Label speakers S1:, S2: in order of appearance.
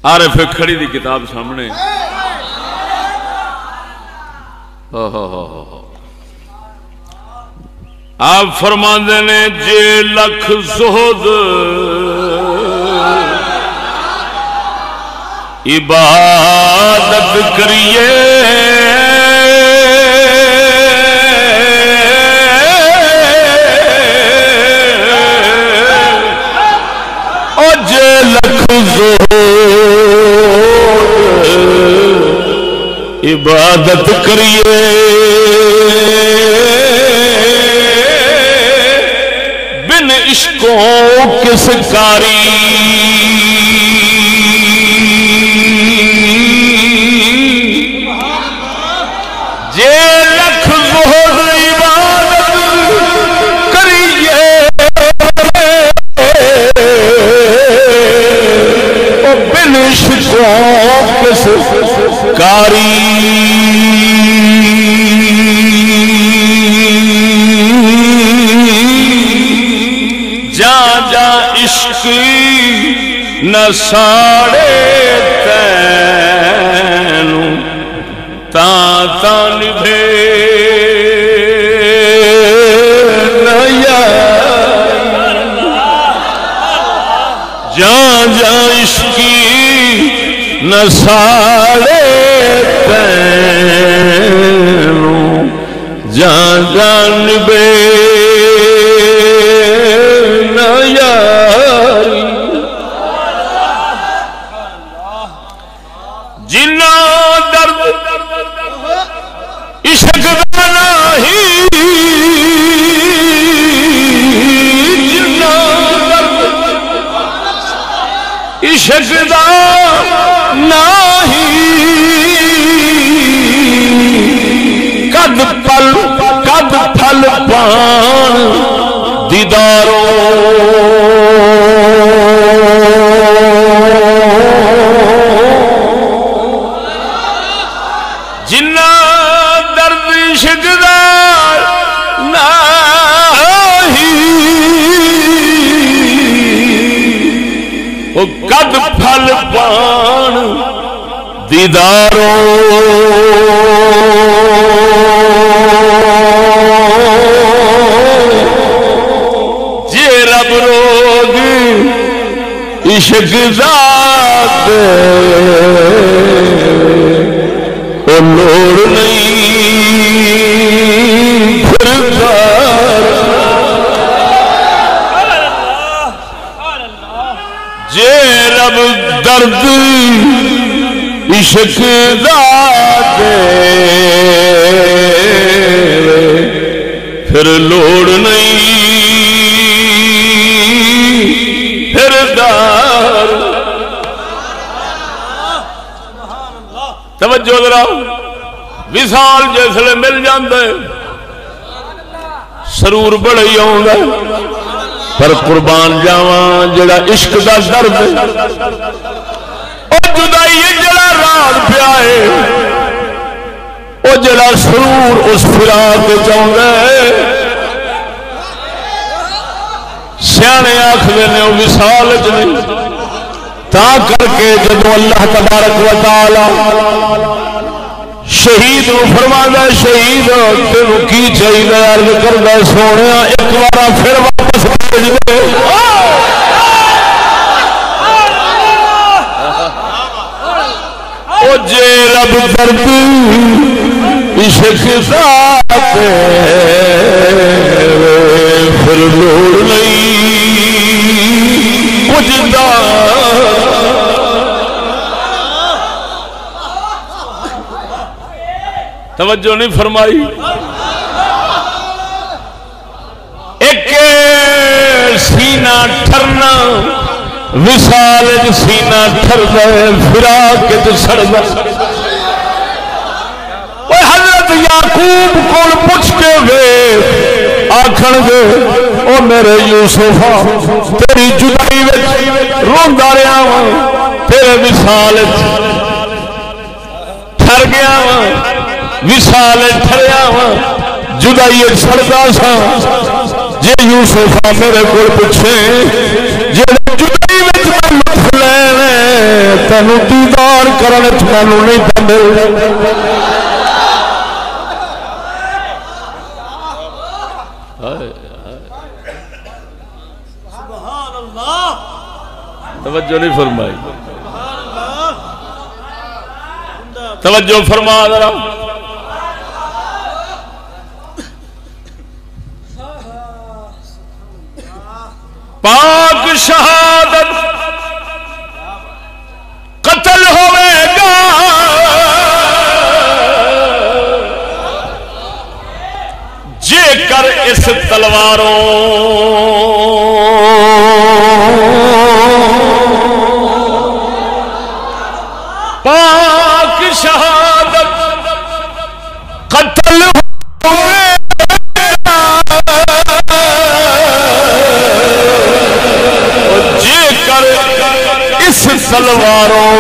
S1: عارف کھڑی دی کتاب سامنے آپ فرماندے نے جے لکھ زہد عبادت کریے اور جے لکھ زہد عبادت کریے بن عشقوں کس کاری جے لکھ زہد عبادت کریے بن عشقوں کس کاری جا جا عشق نہ ساڑے تینوں تا نبھے جا جا عشق نہ ساڑے تینوں جا جا نبھے جنا درد عشق دا نہیں جنا درد عشق دا نہیں کد پھل پان دیداروں جنا درد عشق دا نہیں وہ کد پھل پان دیداروں جے رب روگ عشق ذات او لوڑ نہیں پھردار جے رب درد عشق ذات پھر لوڑ نہیں پھردار توجہ ذرا وصال جسلے مل جاندے سرور بڑا ہی آؤندا پر قربان جاواں جڑا عشق دا درد او جدائی جڑا رات پیا ہے او جڑا سرور اس فراق چاہندا ہے سیانے آکھدے نے او وصال وچ نہیں تا کر کے جب اللہ تبارک و تعالی شہید نو فرمانا شہید تینو کی چاہیے عرض کردا سونیا ایک بار پھر واپس بھیج دے او جے رب درد عشق ذات پھر لوڑ نہیں کچھ توجہ نہیں فرمائی ایک سینہ ٹھرنا وصال سینہ ٹھر گئے فراق کے سڑ گئے حضرت یعقوب کو پوچھ کے گئے آکھن گے او میرے یوسفا تیری جدائی وچ روندا رہیا ہاں تیرے وصال ٹھر گیا ہاں وصال ٹھریا ہاں جدائی سڑدا سا جے یوسفا میرے کو پوچھے جے جدائی وچ میں لطف لینے تینوں دیدار کرنے وچ مینوں نہیں مل توجہ نہیں فرمائی توجہ فرما ذرا پاک شہادت قتل ہوئے گا جے کر اس تلواروں پاک شہادت قتل ہوئے جے کر اس تلواروں